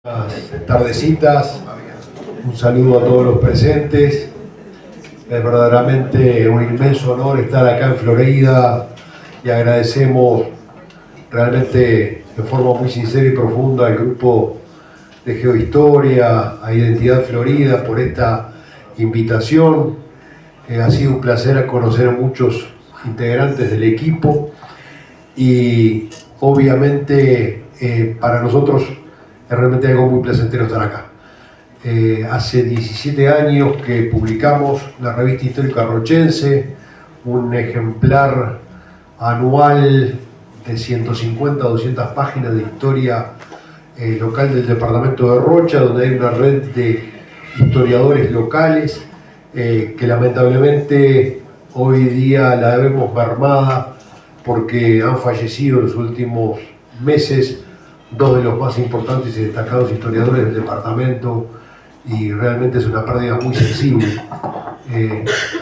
Buenas tardecitas, un saludo a todos los presentes. Es verdaderamente un inmenso honor estar acá en Florida y agradecemos realmente de forma muy sincera y profunda al grupo de Geohistoria, a Identidad Florida por esta invitación. Ha sido un placer conocer a muchos integrantes del equipo y obviamente para nosotros es realmente algo muy placentero estar acá. Hace 17 años que publicamos la revista histórica rochense, un ejemplar anual de 150 a 200 páginas de historia local del departamento de Rocha, donde hay una red de historiadores locales que lamentablemente hoy día la vemos mermada porque han fallecido en los últimos meses dos de los más importantes y destacados historiadores del departamento, y realmente es una pérdida muy sensible.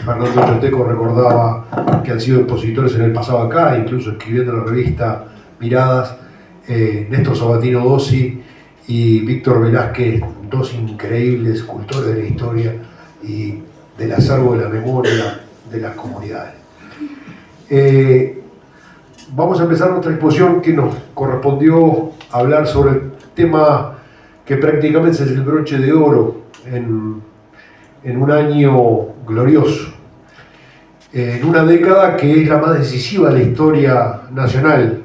Fernando Choteco recordaba que han sido expositores en el pasado acá, incluso escribiendo en la revista Miradas, Néstor Sabatino Dossi y Víctor Velázquez, dos increíbles escultores de la historia y del acervo de la memoria de las comunidades. Vamos a empezar nuestra exposición, que nos correspondió hablar sobre el tema que prácticamente es el broche de oro en un año glorioso, en una década que es la más decisiva de la historia nacional,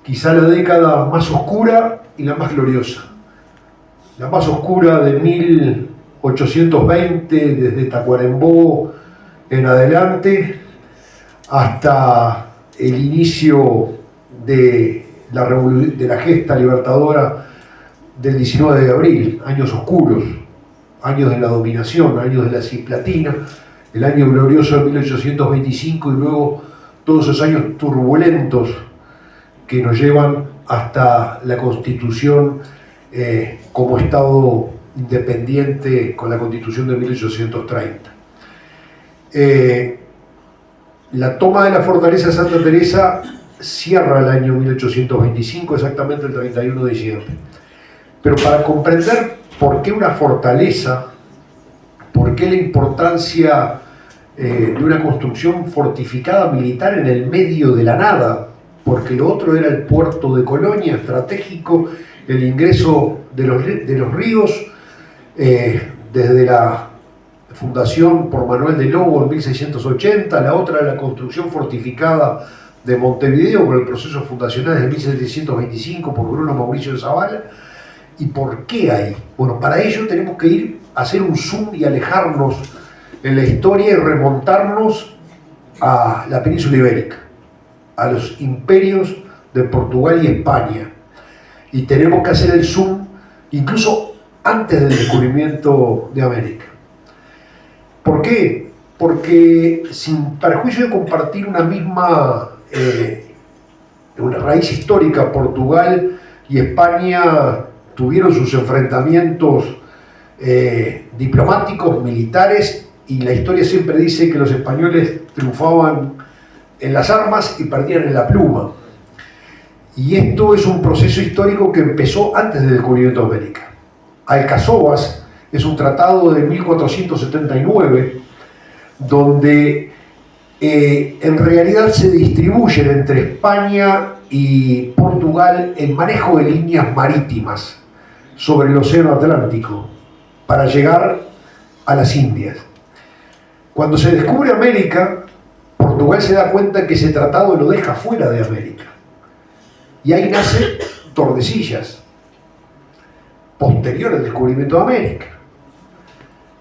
quizá la década más oscura y la más gloriosa. La más oscura de 1820, desde Tacuarembó en adelante, hasta el inicio de la gesta libertadora del 19 de abril, años oscuros, años de la dominación, años de la cisplatina, el año glorioso de 1825 y luego todos esos años turbulentos que nos llevan hasta la Constitución como Estado independiente con la Constitución de 1830. La toma de la fortaleza de Santa Teresa cierra el año 1825, exactamente el 31 de diciembre. Pero para comprender por qué una fortaleza, por qué la importancia de una construcción fortificada militar en el medio de la nada, porque lo otro era el puerto de Colonia, estratégico, el ingreso de los ríos, desde la fundación por Manuel de Lobo en 1680, la otra la construcción fortificada de Montevideo con el proceso fundacional de 1725 por Bruno Mauricio de Zavala. ¿Y por qué ahí? Bueno, para ello tenemos que ir a hacer un zoom y alejarnos en la historia y remontarnos a la península ibérica, a los imperios de Portugal y España. Y tenemos que hacer el zoom incluso antes del descubrimiento de América. ¿Por qué? Porque sin perjuicio de compartir una misma una raíz histórica, Portugal y España tuvieron sus enfrentamientos diplomáticos, militares, y la historia siempre dice que los españoles triunfaban en las armas y perdían en la pluma. Y esto es un proceso histórico que empezó antes del descubrimiento de América. Alcazobas es un tratado de 1479 donde en realidad se distribuyen entre España y Portugal el manejo de líneas marítimas sobre el océano Atlántico para llegar a las Indias. Cuando se descubre América, Portugal se da cuenta que ese tratado lo deja fuera de América. Y ahí nace Tordesillas, posterior al descubrimiento de América,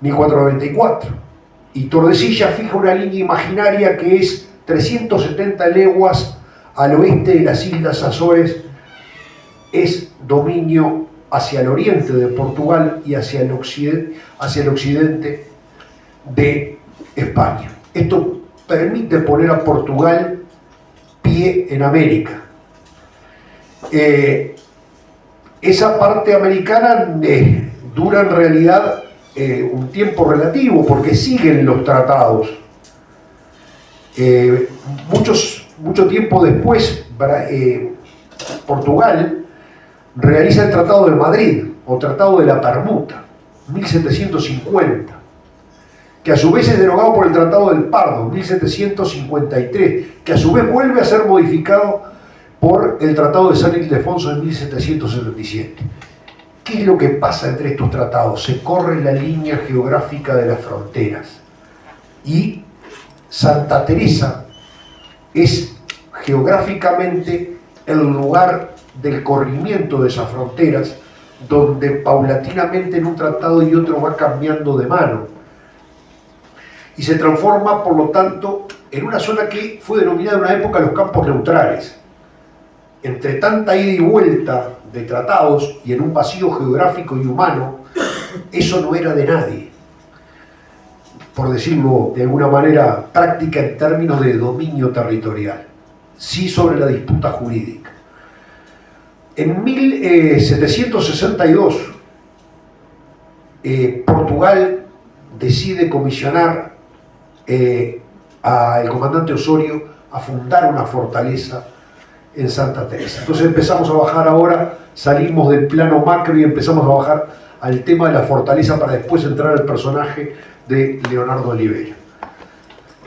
1494. Y Tordesillas fija una línea imaginaria que es 370 leguas al oeste de las Islas Azores, es dominio hacia el oriente de Portugal y hacia el occidente de España. Esto permite poner a Portugal pie en América. Esa parte americana dura en realidad un tiempo relativo porque siguen los tratados. Mucho tiempo después, Portugal realiza el Tratado de Madrid, o Tratado de la Permuta, 1750, que a su vez es derogado por el Tratado del Pardo, 1753, que a su vez vuelve a ser modificado por el Tratado de San Ildefonso en 1777. ¿Qué es lo que pasa entre estos tratados? Se corre la línea geográfica de las fronteras y Santa Teresa es geográficamente el lugar del corrimiento de esas fronteras, donde paulatinamente en un tratado y otro va cambiando de mano y se transforma, por lo tanto, en una zona que fue denominada en una época los campos neutrales. Entre tanta ida y vuelta de tratados y en un vacío geográfico y humano, eso no era de nadie, por decirlo de alguna manera práctica en términos de dominio territorial, sí sobre la disputa jurídica. En 1762, Portugal decide comisionar al comandante Osorio a fundar una fortaleza en Santa Teresa. Entonces empezamos a bajar ahora, salimos del plano macro y empezamos a bajar al tema de la fortaleza para después entrar al personaje de Leonardo Olivera.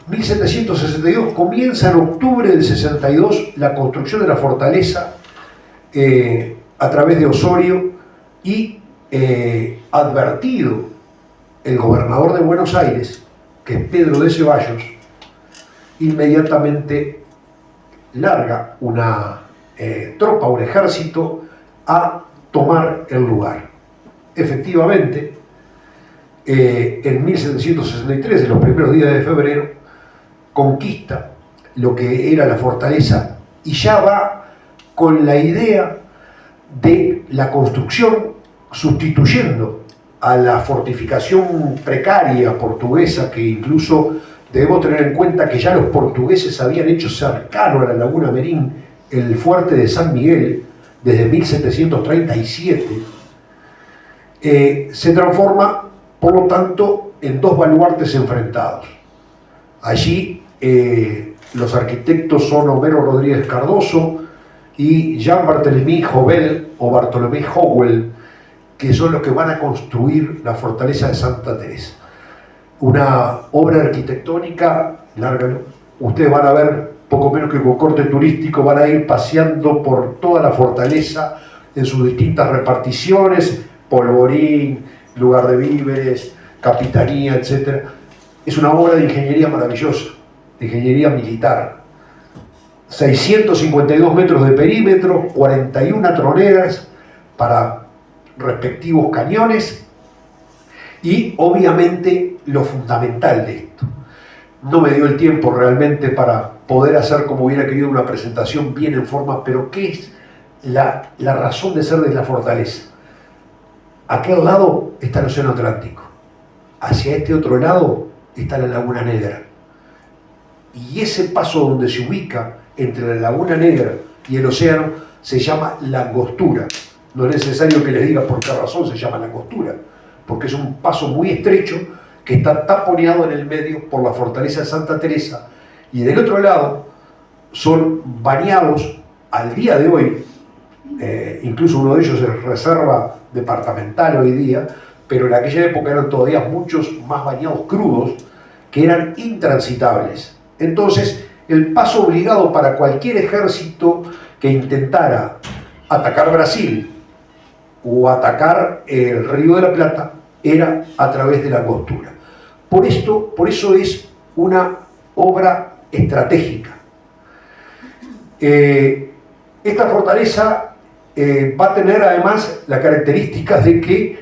1762, comienza en octubre del 62 la construcción de la fortaleza a través de Osorio y advertido el gobernador de Buenos Aires, que es Pedro de Ceballos, inmediatamente larga una tropa, un ejército, a tomar el lugar. Efectivamente, en 1763, en los primeros días de febrero, conquista lo que era la fortaleza y ya va con la idea de la construcción, sustituyendo a la fortificación precaria portuguesa, que incluso debemos tener en cuenta que ya los portugueses habían hecho cercano a la laguna Merín el fuerte de San Miguel desde 1737, se transforma, por lo tanto, en dos baluartes enfrentados. Allí los arquitectos son Homero Rodríguez Cardoso y Jean-Barthélemy Jovel o Bartolomé Howell, que son los que van a construir la fortaleza de Santa Teresa. Una obra arquitectónica larga. Ustedes van a ver, poco menos que con corte turístico, van a ir paseando por toda la fortaleza en sus distintas reparticiones, polvorín, lugar de víveres, capitanía, etc. Es una obra de ingeniería maravillosa, de ingeniería militar. 652 metros de perímetro, 41 troneras para respectivos cañones y obviamente lo fundamental de esto. No me dio el tiempo realmente para poder hacer como hubiera querido una presentación bien en forma, pero ¿qué es la razón de ser de la fortaleza? A aquel lado está el Océano Atlántico, hacia este otro lado está la Laguna Negra, y ese paso donde se ubica entre la Laguna Negra y el océano se llama la Angostura. No es necesario que les diga por qué razón se llama la Angostura, porque es un paso muy estrecho que está taponeado en el medio por la fortaleza de Santa Teresa, y del otro lado son bañados al día de hoy, incluso uno de ellos es reserva departamental hoy día, pero en aquella época eran todavía muchos más bañados crudos que eran intransitables. Entonces, el paso obligado para cualquier ejército que intentara atacar Brasil o atacar el Río de la Plata era a través de la Angostura. Por eso es una obra estratégica. Esta fortaleza va a tener además la característica de que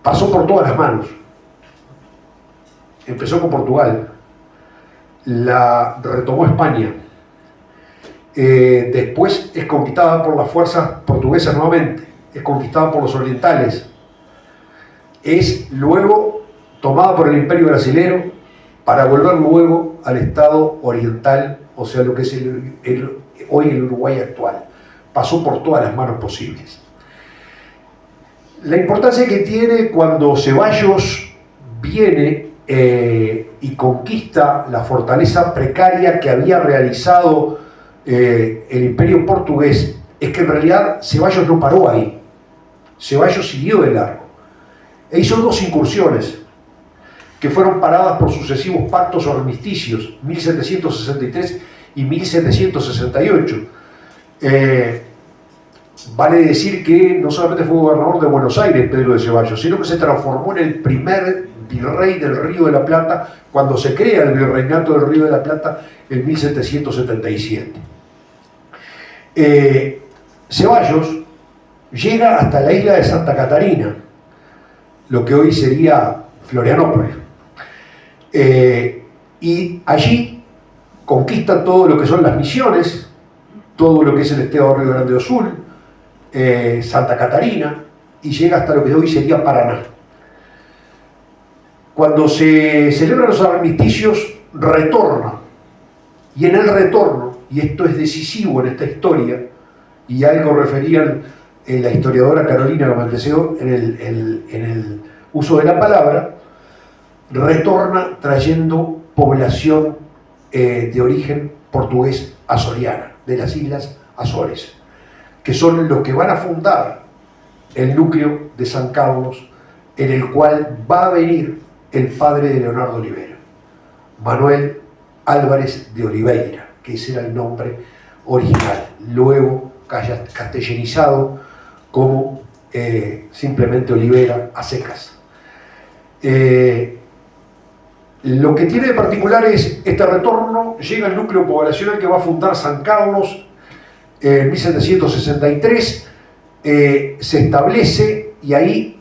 pasó por todas las manos. Empezó con Portugal, la retomó España, después es conquistada por las fuerzas portuguesas nuevamente, es conquistada por los orientales, es luego tomada por el Imperio Brasilero para volver luego al estado oriental, o sea, lo que es hoy el Uruguay actual. Pasó por todas las manos posibles. La importancia que tiene cuando Ceballos viene y conquista la fortaleza precaria que había realizado el Imperio portugués es que en realidad Ceballos no paró ahí. Ceballos siguió de largo e hizo dos incursiones que fueron paradas por sucesivos pactos o armisticios, 1763 y 1768. Vale decir que no solamente fue gobernador de Buenos Aires Pedro de Ceballos, sino que se transformó en el primer virrey del Río de la Plata cuando se crea el virreinato del Río de la Plata en 1777. Ceballos llega hasta la isla de Santa Catarina, lo que hoy sería Florianópolis, y allí conquista todo lo que son las Misiones, todo lo que es el estado de Río Grande do Sul, Santa Catarina, y llega hasta lo que hoy sería Paraná. Cuando se celebran los armisticios, retorna, y en el retorno, y esto es decisivo en esta historia, y algo referían la historiadora Carolina Gamanteceo en el uso de la palabra, retorna trayendo población de origen portugués azoriana, de las Islas Azores, que son los que van a fundar el núcleo de San Carlos, en el cual va a venir el padre de Leonardo Olivera, Manuel Álvarez de Oliveira, que ese era el nombre original, luego castellanizado como simplemente Olivera a secas. Lo que tiene de particular es este retorno, llega el núcleo poblacional que va a fundar San Carlos en 1763, se establece y ahí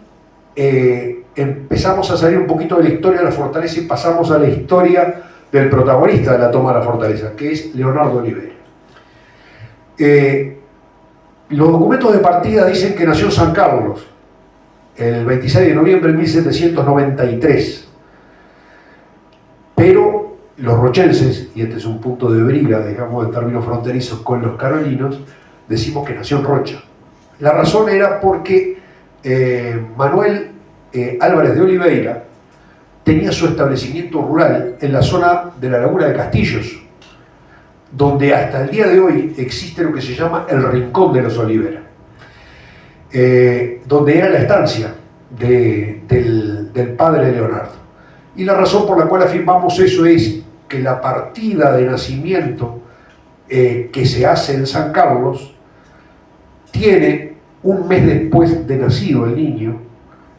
empezamos a salir un poquito de la historia de la fortaleza y pasamos a la historia del protagonista de la toma de la fortaleza, que es Leonardo Olivera. Los documentos de partida dicen que nació en San Carlos el 26 de noviembre de 1793, pero los rochenses, y este es un punto de briga, digamos, en términos fronterizos con los carolinos, decimos que nació en Rocha. La razón era porque Manuel Álvarez de Oliveira tenía su establecimiento rural en la zona de la Laguna de Castillos, donde hasta el día de hoy existe lo que se llama el Rincón de los Olivera, donde era la estancia del padre de Leonardo. Y la razón por la cual afirmamos eso es que la partida de nacimiento que se hace en San Carlos tiene un mes después de nacido el niño,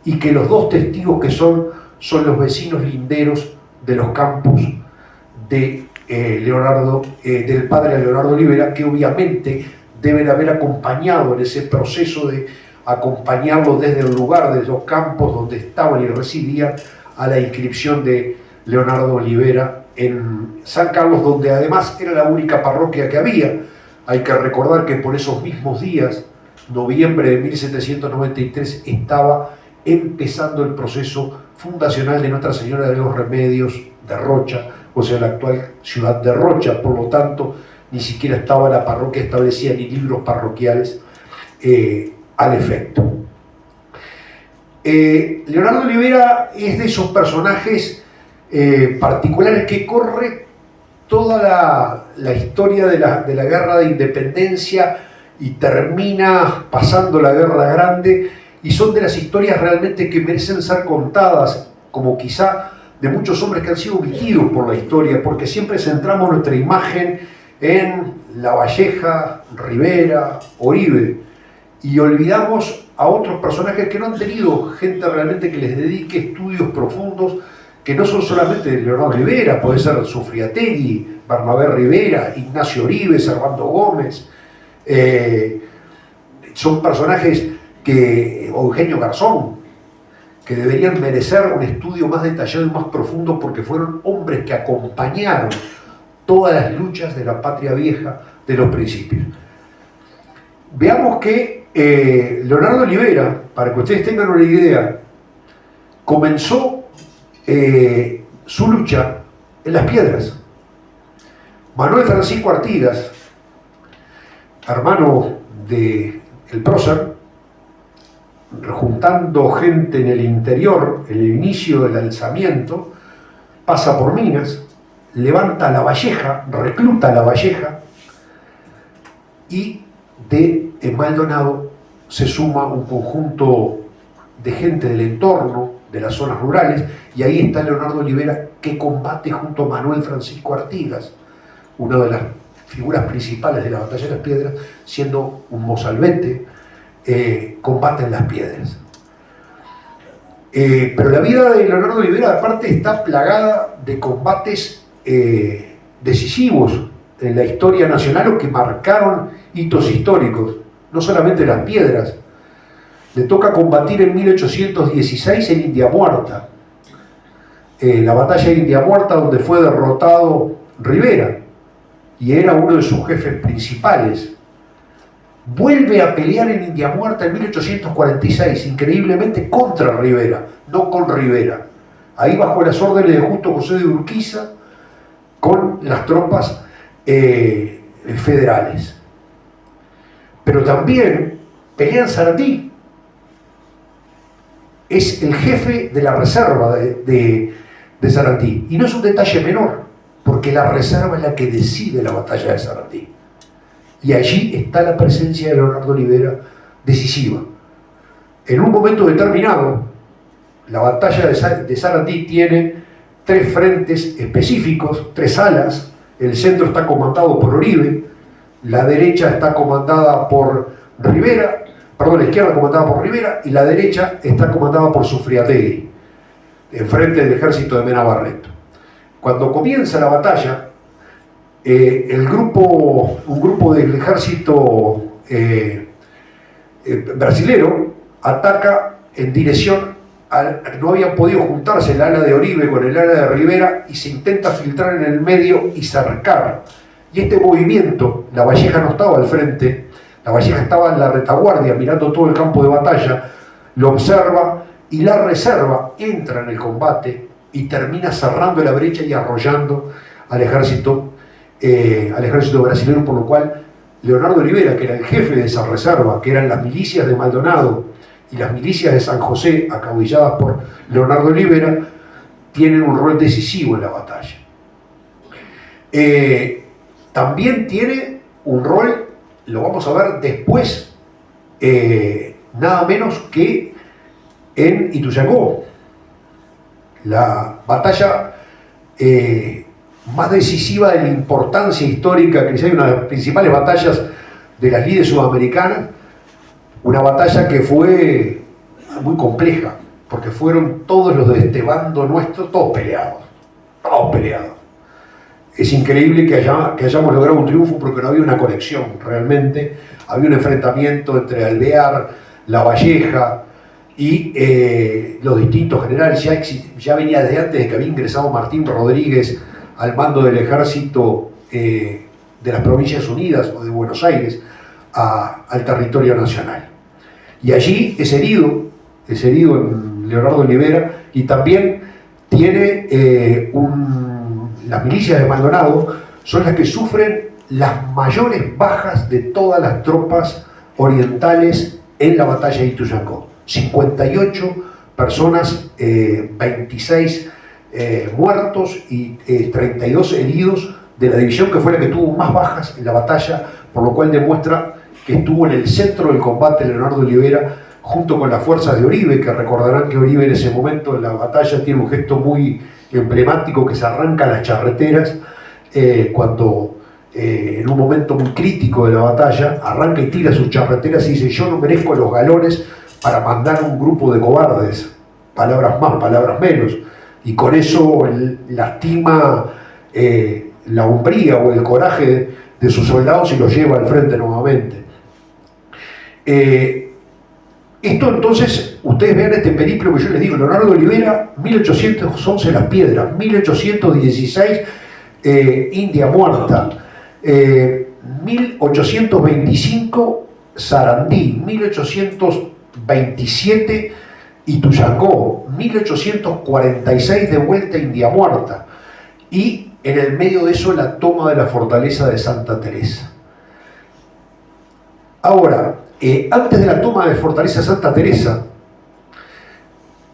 y que los dos testigos que son los vecinos linderos de los campos de Leonardo, del padre de Leonardo Olivera, que obviamente deben haber acompañado en ese proceso de acompañarlo desde el lugar de los campos donde estaban y residían a la inscripción de Leonardo Olivera en San Carlos, donde además era la única parroquia que había. Hay que recordar que por esos mismos días, noviembre de 1793, estaba empezando el proceso fundacional de Nuestra Señora de los Remedios de Rocha, o sea, la actual ciudad de Rocha. Por lo tanto, ni siquiera estaba la parroquia establecida ni libros parroquiales al efecto. Leonardo Olivera es de esos personajes particulares que corre toda la historia de la guerra de independencia y termina pasando la guerra grande, y son de las historias realmente que merecen ser contadas, como quizá de muchos hombres que han sido omitidos por la historia, porque siempre centramos nuestra imagen en Lavalleja, Rivera, Oribe, y olvidamos a otros personajes que no han tenido gente realmente que les dedique estudios profundos, que no son solamente de Leonardo Olivera, puede ser Sufriatelli, Bernabé Rivera, Ignacio Oribe, Servando Gómez, son personajes o Eugenio Garzón, que deberían merecer un estudio más detallado y más profundo, porque fueron hombres que acompañaron todas las luchas de la patria vieja de los principios. Veamos que Leonardo Olivera, para que ustedes tengan una idea, comenzó su lucha en Las Piedras. Manuel Francisco Artigas, hermano del prócer, juntando gente en el interior, en el inicio del alzamiento, pasa por Minas, levanta Lavalleja, recluta Lavalleja y de Maldonado se suma un conjunto de gente del entorno, de las zonas rurales, y ahí está Leonardo Olivera, que combate junto a Manuel Francisco Artigas, una de las figuras principales de la Batalla de las Piedras, siendo un mozalbete, combate en las piedras. Pero la vida de Leonardo Olivera, aparte, está plagada de combates decisivos en la historia nacional o que marcaron hitos históricos, no solamente las piedras. Le toca combatir en 1816 en India Muerta, la batalla de India Muerta, donde fue derrotado Rivera y era uno de sus jefes principales. Vuelve a pelear en India Muerta en 1846, increíblemente contra Rivera, no con Rivera. Ahí bajo las órdenes de Justo José de Urquiza, con las tropas federales. Pero también pelea en Sarandí. Es el jefe de la reserva de Sarandí. Y no es un detalle menor, porque la reserva es la que decide la batalla de Sarandí. Y allí está la presencia de Leonardo Olivera decisiva. En un momento determinado, la batalla de Sarandí tiene 3 frentes específicos, 3 alas. El centro está comandado por Oribe, la derecha está comandada por Rivera, perdón, la izquierda comandada por Rivera, y la derecha está comandada por Sufriategui, enfrente del ejército de Mena Barreto. Cuando comienza la batalla, un grupo del ejército brasilero ataca en dirección no habían podido juntarse el ala de Oribe con el ala de Rivera y se intenta filtrar en el medio y cercar. Y este movimiento, La Valleja no estaba al frente, La Valleja estaba en la retaguardia mirando todo el campo de batalla, lo observa y la reserva entra en el combate y termina cerrando la brecha y arrollando al ejército brasileño, por lo cual Leonardo Olivera, que era el jefe de esa reserva, que eran las milicias de Maldonado y las milicias de San José, acaudilladas por Leonardo Olivera, tienen un rol decisivo en la batalla. También tiene un rol, lo vamos a ver después, nada menos que en Ituzaingó, la batalla más decisiva de la importancia histórica, que es una de las principales batallas de las lides sudamericanas, una batalla que fue muy compleja, porque fueron todos los de este bando nuestro, todos peleados. Es increíble que hayamos logrado un triunfo porque no había una conexión realmente, había un enfrentamiento entre Alvear, La Valleja y los distintos generales. Ya venía desde antes de que había ingresado Martín Rodríguez al mando del ejército de las Provincias Unidas o de Buenos Aires al territorio nacional. Y allí es herido en Leonardo Olivera, y también tiene las milicias de Maldonado son las que sufren las mayores bajas de todas las tropas orientales en la batalla de Ituzaingó. 58 personas, 26 muertos y 32 heridos de la división que fue la que tuvo más bajas en la batalla, por lo cual demuestra que estuvo en el centro del combate Leonardo Olivera junto con las fuerzas de Oribe, que recordarán que Oribe en ese momento en la batalla tiene un gesto muy emblemático, que se arranca las charreteras cuando en un momento muy crítico de la batalla arranca y tira sus charreteras y dice: yo no merezco los galones para mandar un grupo de cobardes, palabras más, palabras menos, y con eso lastima la hombría o el coraje de sus soldados y los lleva al frente nuevamente. Esto entonces, ustedes vean este periplo que yo les digo: Leonardo Olivera, 1811 Las Piedras, 1816 India Muerta, 1825 Sarandí, 1827 Ituzaingó, 1846 de vuelta a India Muerta, y en el medio de eso la toma de la fortaleza de Santa Teresa. Ahora, antes de la toma de Fortaleza Santa Teresa,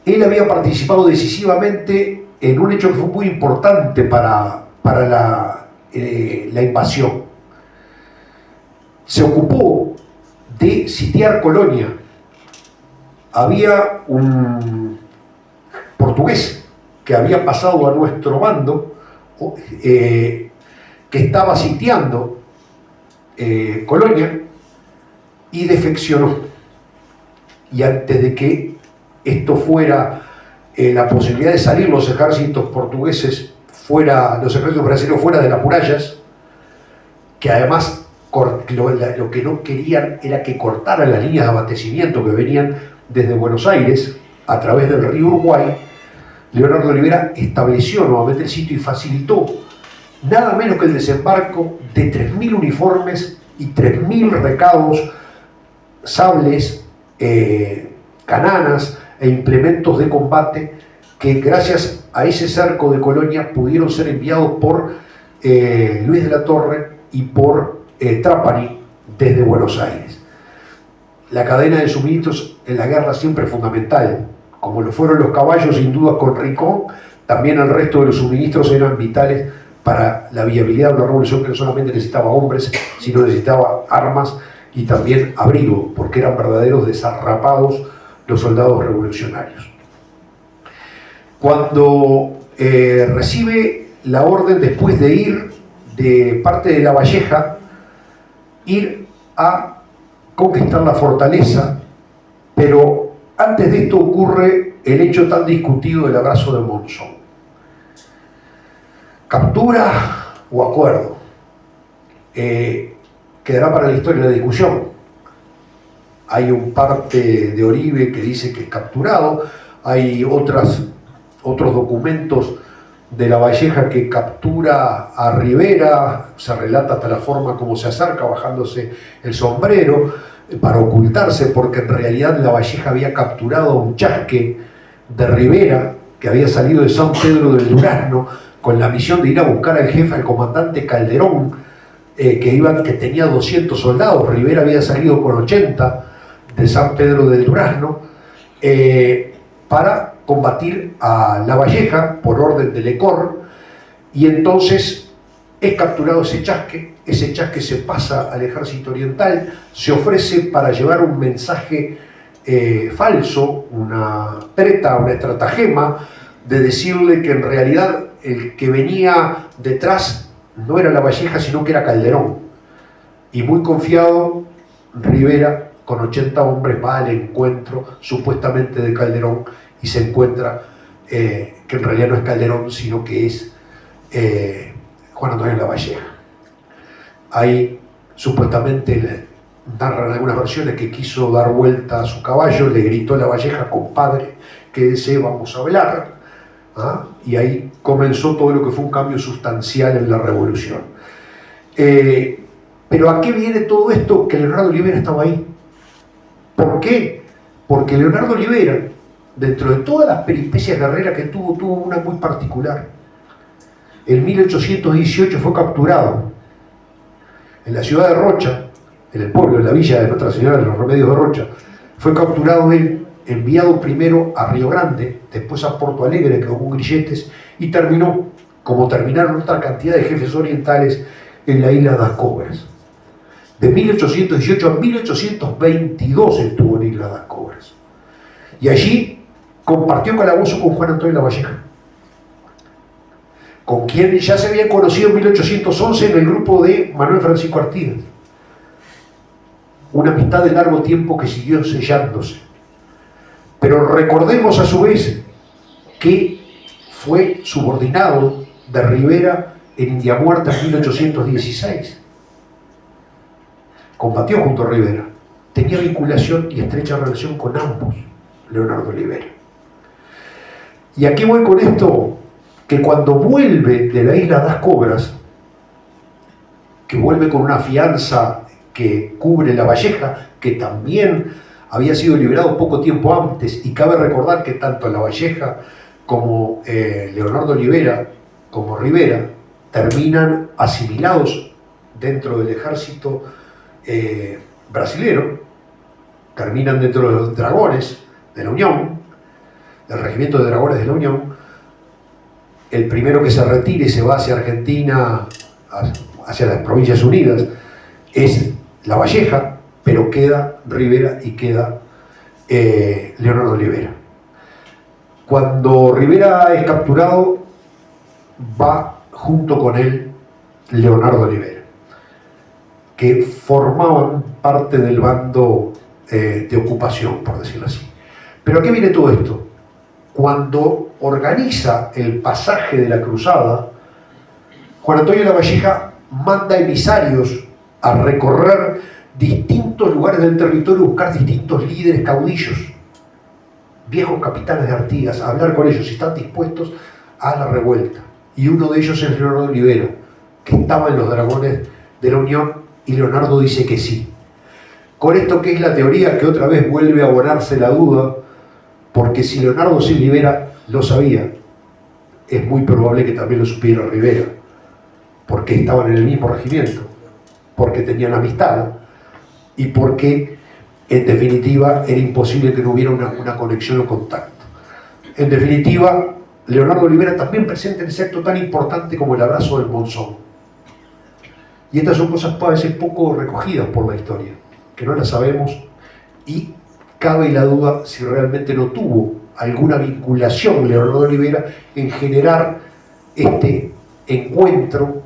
él había participado decisivamente en un hecho que fue muy importante para la invasión. Se ocupó de sitiar Colonia. Había un portugués que había pasado a nuestro bando, que estaba sitiando Colonia y defeccionó. Y antes de que esto fuera la posibilidad de salir los ejércitos portugueses los ejércitos brasileños fuera de las murallas, que además lo que no querían era que cortaran las líneas de abastecimiento que venían desde Buenos Aires a través del río Uruguay, Leonardo Olivera estableció nuevamente el sitio y facilitó nada menos que el desembarco de 3.000 uniformes y 3.000 recados, sables, cananas e implementos de combate que gracias a ese cerco de Colonia pudieron ser enviados por Luis de la Torre y por Trapani desde Buenos Aires. La cadena de suministros en la guerra siempre es fundamental, como lo fueron los caballos sin duda con Rincón, también el resto de los suministros eran vitales para la viabilidad de una revolución que no solamente necesitaba hombres, sino necesitaba armas y también abrigo, porque eran verdaderos desarrapados los soldados revolucionarios. Cuando recibe la orden, después de ir de parte de Lavalleja, ir a conquistar la fortaleza, pero antes de esto ocurre el hecho tan discutido del abrazo de Monzón. Captura o acuerdo. Quedará para la historia la discusión. Hay un parte de Oribe que dice que es capturado, hay otros documentos de Lavalleja que captura a Rivera, se relata hasta la forma como se acerca bajándose el sombrero para ocultarse, porque en realidad Lavalleja había capturado a un chasque de Rivera que había salido de San Pedro del Durazno con la misión de ir a buscar al jefe, al comandante Calderón, que tenía 200 soldados. Rivera había salido con 80 de San Pedro del Durazno para combatir a Lavalleja por orden de Lecor, y entonces es capturado ese chasque se pasa al ejército oriental, se ofrece para llevar un mensaje falso, una treta, una estratagema, de decirle que en realidad el que venía detrás no era Lavalleja, sino que era Calderón. Y muy confiado, Rivera, con 80 hombres, va al encuentro supuestamente de Calderón y se encuentra que en realidad no es Calderón, sino que es Juan Antonio Lavalleja. Ahí supuestamente narran algunas versiones que quiso dar vuelta a su caballo, le gritó a Lavalleja: compadre, quédese, vamos a velar. Y ahí comenzó todo lo que fue un cambio sustancial en la revolución. Pero ¿a qué viene todo esto? Que Leonardo Olivera estaba ahí. ¿Por qué? Porque Leonardo Olivera, dentro de todas las peripecias guerreras que tuvo una muy particular. En 1818 fue capturado en la ciudad de Rocha, en el pueblo, en la villa de Nuestra Señora de los Remedios de Rocha. Fue capturado él, enviado primero a Río Grande, después a Porto Alegre, que hubo grilletes, y terminó, como terminaron otra cantidad de jefes orientales, en la isla de las Cobras. De 1818 a 1822 estuvo en Isla de las Cobras. Y allí compartió calabozo con Juan Antonio Lavalleja, con quien ya se habían conocido en 1811 en el grupo de Manuel Francisco Artigas. Una amistad de largo tiempo que siguió sellándose. Pero recordemos a su vez que fue subordinado de Rivera en India Muerta en 1816. Combatió junto a Rivera. Tenía vinculación y estrecha relación con ambos, Leonardo Olivera. ¿Y a qué voy con esto? Que cuando vuelve de la isla de las Cobras, que vuelve con una fianza que cubre Lavalleja, que también había sido liberado poco tiempo antes, y cabe recordar que tanto Lavalleja como Leonardo Olivera como Rivera terminan asimilados dentro del ejército brasilero, terminan dentro de los dragones de la Unión, del regimiento de dragones de la Unión. El primero que se retira y se va hacia Argentina, hacia las Provincias Unidas, es Lavalleja, pero queda Rivera y queda Leonardo Olivera. Cuando Rivera es capturado, va junto con él Leonardo Olivera, que formaban parte del bando de ocupación, por decirlo así. Pero ¿a qué viene todo esto? Cuando organiza el pasaje de la cruzada, Juan Antonio Lavalleja manda emisarios a recorrer distintos lugares del territorio y buscar distintos líderes caudillos, viejos capitanes de Artigas, a hablar con ellos si están dispuestos a la revuelta. Y uno de ellos es Leonardo Olivera, que estaba en los Dragones de la Unión, y Leonardo dice que sí. Con esto, que es la teoría que otra vez vuelve a abonarse la duda, porque si Leonardo sí Olivera lo sabía, es muy probable que también lo supiera Rivera, porque estaban en el mismo regimiento, porque tenían amistad y porque, en definitiva, era imposible que no hubiera una conexión o contacto. En definitiva, Leonardo Olivera también presenta ese acto tan importante como el abrazo del Monzón. Y estas son cosas a veces poco recogidas por la historia, que no las sabemos, y cabe la duda si realmente no tuvo alguna vinculación Leonardo Olivera en generar este encuentro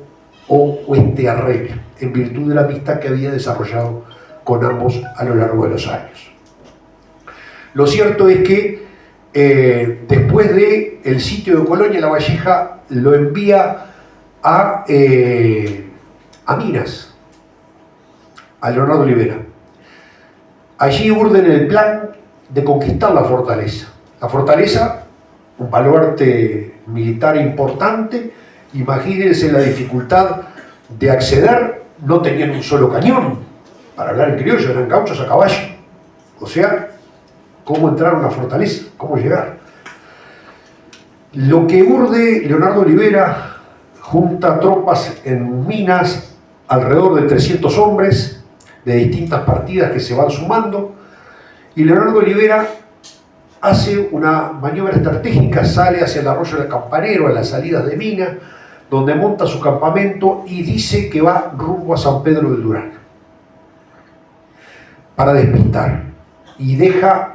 o este arreglo, en virtud de la amistad que había desarrollado con ambos a lo largo de los años. Lo cierto es que después del sitio de Colonia, Lavalleja lo envía a Minas, a Leonardo Olivera. Allí urden el plan de conquistar la fortaleza. La fortaleza, un baluarte militar importante. Imagínense la dificultad de acceder. No tenían un solo cañón. Para hablar en criollo, eran gauchos a caballo. O sea, ¿cómo entrar a una fortaleza? ¿Cómo llegar? Lo que urde Leonardo Olivera, junta tropas en Minas, alrededor de 300 hombres de distintas partidas que se van sumando, y Leonardo Olivera hace una maniobra estratégica, sale hacia el arroyo del Campanero, a las salidas de Minas, donde monta su campamento y dice que va rumbo a San Pedro del Durán para despistar, y deja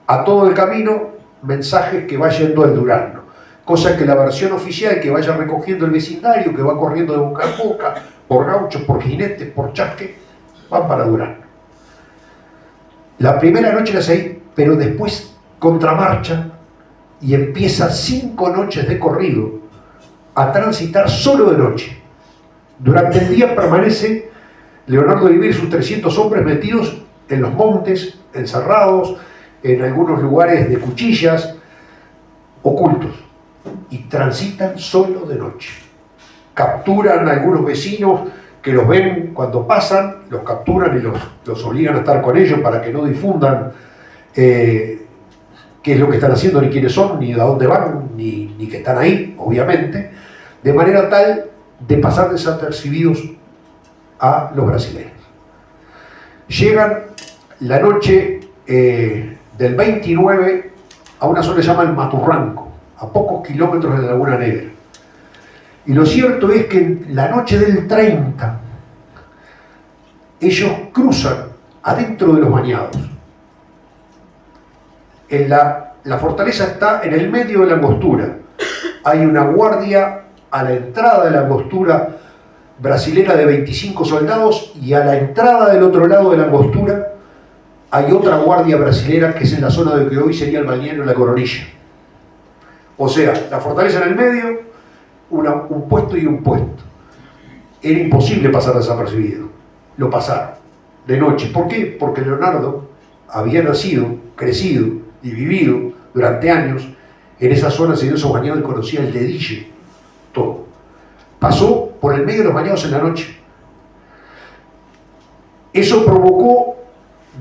a todo el camino mensajes que va yendo al Durazno, cosa que la versión oficial, que vaya recogiendo el vecindario, que va corriendo de boca en boca, por gauchos, por jinetes, por chasque, van para Durazno. La primera noche las hay, pero después contramarcha y empieza 5 noches de corrido a transitar solo de noche. Durante el día permanece Leonardo Olivera y sus 300 hombres metidos en los montes, encerrados, en algunos lugares de cuchillas, ocultos, y transitan solo de noche. Capturan a algunos vecinos que los ven cuando pasan, los capturan y los obligan a estar con ellos para que no difundan qué es lo que están haciendo, ni quiénes son, ni de dónde van, ni que están ahí, obviamente, de manera tal de pasar desapercibidos a los brasileños. Llegan la noche del 29 a una zona que se llama el Maturranco, a pocos kilómetros de Laguna Negra. Y lo cierto es que en la noche del 30 ellos cruzan adentro de los bañados. La fortaleza está en el medio de la angostura. Hay una guardia a la entrada de la angostura brasilera de 25 soldados, y a la entrada del otro lado de la angostura hay otra guardia brasilera que es en la zona de que hoy sería el balneario La Coronilla. O sea, la fortaleza en el medio, un puesto y un puesto. Era imposible pasar desapercibido. Lo pasaron de noche. ¿Por qué? Porque Leonardo había nacido, crecido y vivido durante años en esa zona, en esos bañados, y conocía el dedillo, todo. Pasó por el medio de los bañados en la noche. Eso provocó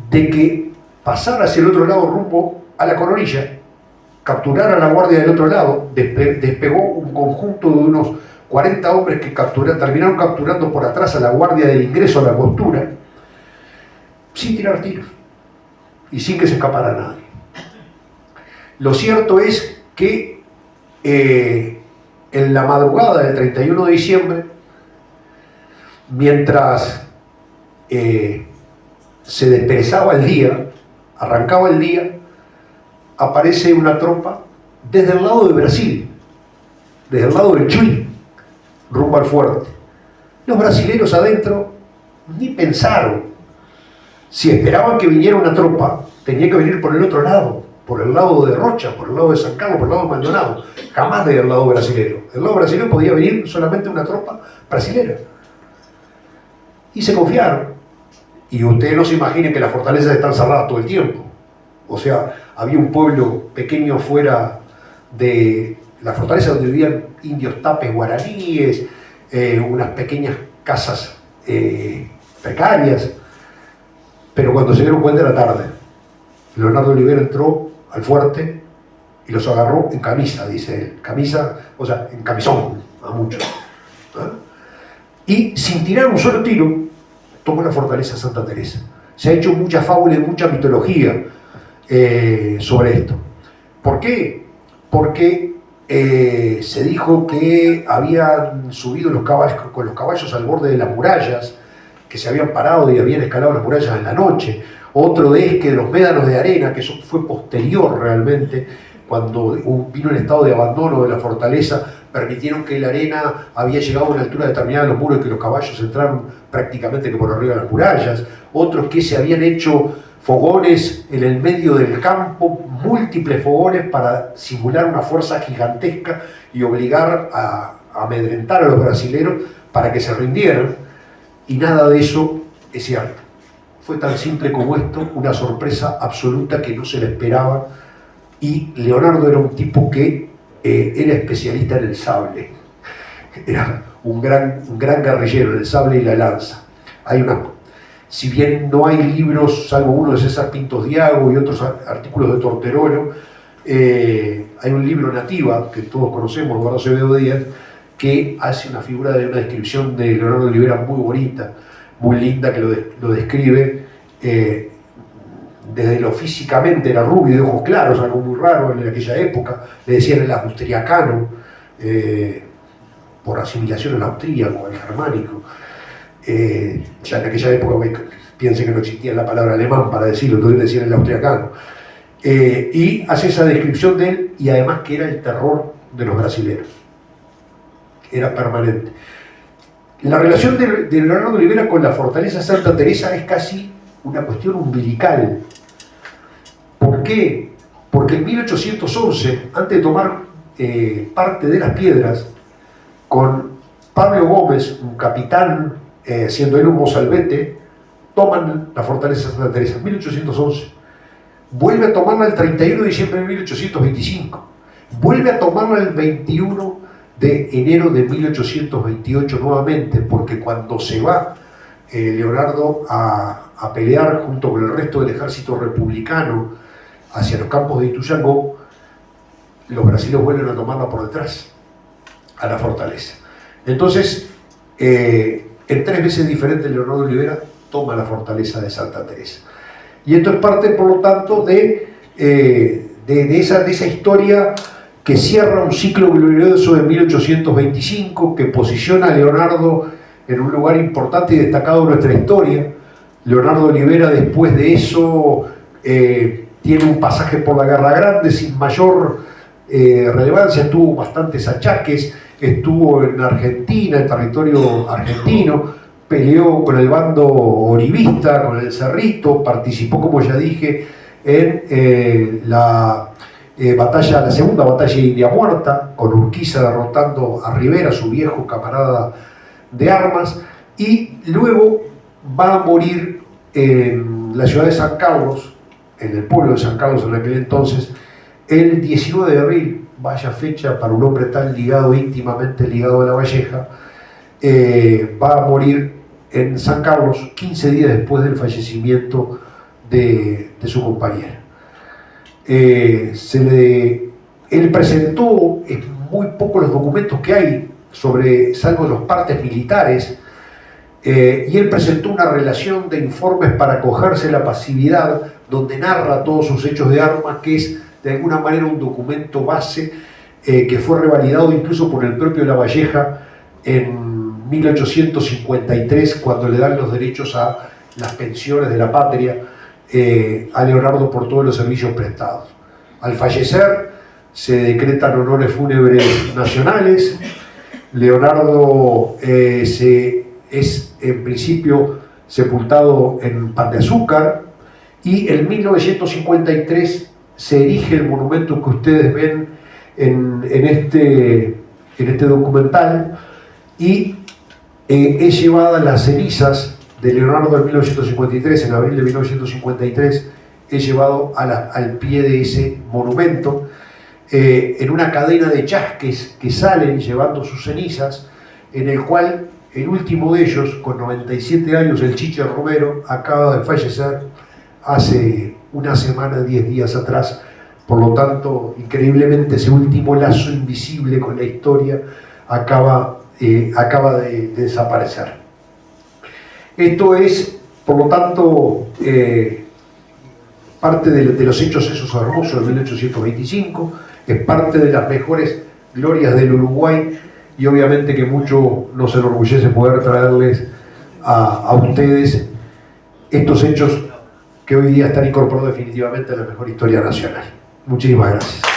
de que pasara hacia el otro lado rumbo a La Coronilla, capturara a la guardia del otro lado, despegó un conjunto de unos 40 hombres que terminaron capturando por atrás a la guardia del ingreso a la angostura, sin tirar tiros y sin que se escapara nadie. Lo cierto es que en la madrugada del 31 de diciembre, mientras se desperezaba el día, arrancaba el día, aparece una tropa desde el lado de Brasil, desde el lado del Chuy, rumbo al fuerte. Los brasileños adentro ni pensaron. Si esperaban que viniera una tropa, tenía que venir por el otro lado, por el lado de Rocha, por el lado de San Carlos, por el lado de Maldonado, jamás del lado brasileño. Del lado brasileño podía venir solamente una tropa brasilera. Y se confiaron. Y ustedes no se imaginen que las fortalezas están cerradas todo el tiempo. O sea, había un pueblo pequeño fuera de la fortaleza donde vivían indios tapes guaraníes, unas pequeñas casas precarias. Pero cuando se dieron cuenta era tarde. Leonardo Olivera entró al fuerte y los agarró en camisa, dice él. Camisa, o sea, en camisón, a muchos. ¿Ah? Y sin tirar un solo tiro, tomó la fortaleza de Santa Teresa. Se ha hecho mucha fábula y mucha mitología sobre esto. ¿Por qué? Porque se dijo que habían subido los caballos, con los caballos al borde de las murallas, que se habían parado y habían escalado las murallas en la noche. Otro es que los médanos de arena, que eso fue posterior realmente, cuando vino el estado de abandono de la fortaleza, permitieron que la arena había llegado a una altura determinada de los muros y que los caballos entraron prácticamente que por arriba de las murallas. Otros que se habían hecho fogones en el medio del campo, múltiples fogones para simular una fuerza gigantesca y obligar a amedrentar a los brasileros para que se rindieran. Y nada de eso es cierto. Fue tan simple como esto, una sorpresa absoluta que no se le esperaba. Y Leonardo era un tipo que era especialista en el sable. Era un gran guerrillero en el sable y la lanza. Si bien no hay libros, salvo uno de César Pintos Diago y otros artículos de Torterolo, hay un libro Nativa, que todos conocemos, Eduardo Acevedo Díaz, que hace una figura de una descripción de Leonardo Olivera muy bonita, muy linda, que lo describe desde lo físicamente, era rubio, de ojos claros, algo muy raro en aquella época, le decían el austriacano, por asimilación al austríaco, al germánico. Ya en aquella época, piensen que no existía la palabra alemán para decirlo, entonces le decían el austriacano. Y hace esa descripción de él, y además que era el terror de los brasileños. Era permanente. La relación de Leonardo Olivera con la fortaleza Santa Teresa es casi una cuestión umbilical. ¿Por qué? Porque en 1811, antes de tomar parte de las piedras, con Pablo Gómez, un capitán, siendo él un mozalbete, toman la fortaleza Santa Teresa en 1811. Vuelve a tomarla el 31 de diciembre de 1825. Vuelve a tomarla el 21 de enero de 1828 nuevamente, porque cuando se va Leonardo a pelear junto con el resto del ejército republicano hacia los campos de Ituzaingó, los brasileños vuelven a tomarla por detrás, a la fortaleza. Entonces, en 3 veces diferentes, Leonardo Olivera toma la fortaleza de Santa Teresa. Y esto es parte, por lo tanto, de esa historia que cierra un ciclo glorioso de 1825, que posiciona a Leonardo en un lugar importante y destacado de nuestra historia. Leonardo Olivera, después de eso, tiene un pasaje por la Guerra Grande sin mayor relevancia, tuvo bastantes achaques, estuvo en Argentina, en territorio argentino, peleó con el bando orivista, con el Cerrito, participó, como ya dije, en la segunda batalla de India Muerta, con Urquiza derrotando a Rivera, su viejo camarada de armas, y luego va a morir en la ciudad de San Carlos, en el pueblo de San Carlos en aquel entonces, el 19 de abril, vaya fecha para un hombre tan ligado, íntimamente ligado a La Valleja, va a morir en San Carlos 15 días después del fallecimiento de su compañera. Él presentó muy pocos los documentos que hay sobre, salvo los partes militares, y él presentó una relación de informes para acogerse la pasividad, donde narra todos sus hechos de armas, que es de alguna manera un documento base que fue revalidado incluso por el propio La Valleja en 1853, cuando le dan los derechos a las pensiones de la patria a Leonardo por todos los servicios prestados. Al fallecer se decretan honores fúnebres nacionales. Leonardo es en principio sepultado en Pan de Azúcar, y en 1953 se erige el monumento que ustedes ven en este documental, y es llevada las cenizas de Leonardo en 1953, en abril de 1953, es llevado al pie de ese monumento, en una cadena de chasques que salen llevando sus cenizas, en el cual el último de ellos, con 97 años, el Chiche Romero, acaba de fallecer hace una semana, 10 días atrás. Por lo tanto, increíblemente, ese último lazo invisible con la historia acaba de desaparecer. Esto es, por lo tanto, parte de los hechos esos hermosos de 1825, es parte de las mejores glorias del Uruguay, y obviamente que mucho nos enorgullece poder traerles a ustedes estos hechos que hoy día están incorporados definitivamente a la mejor historia nacional. Muchísimas gracias.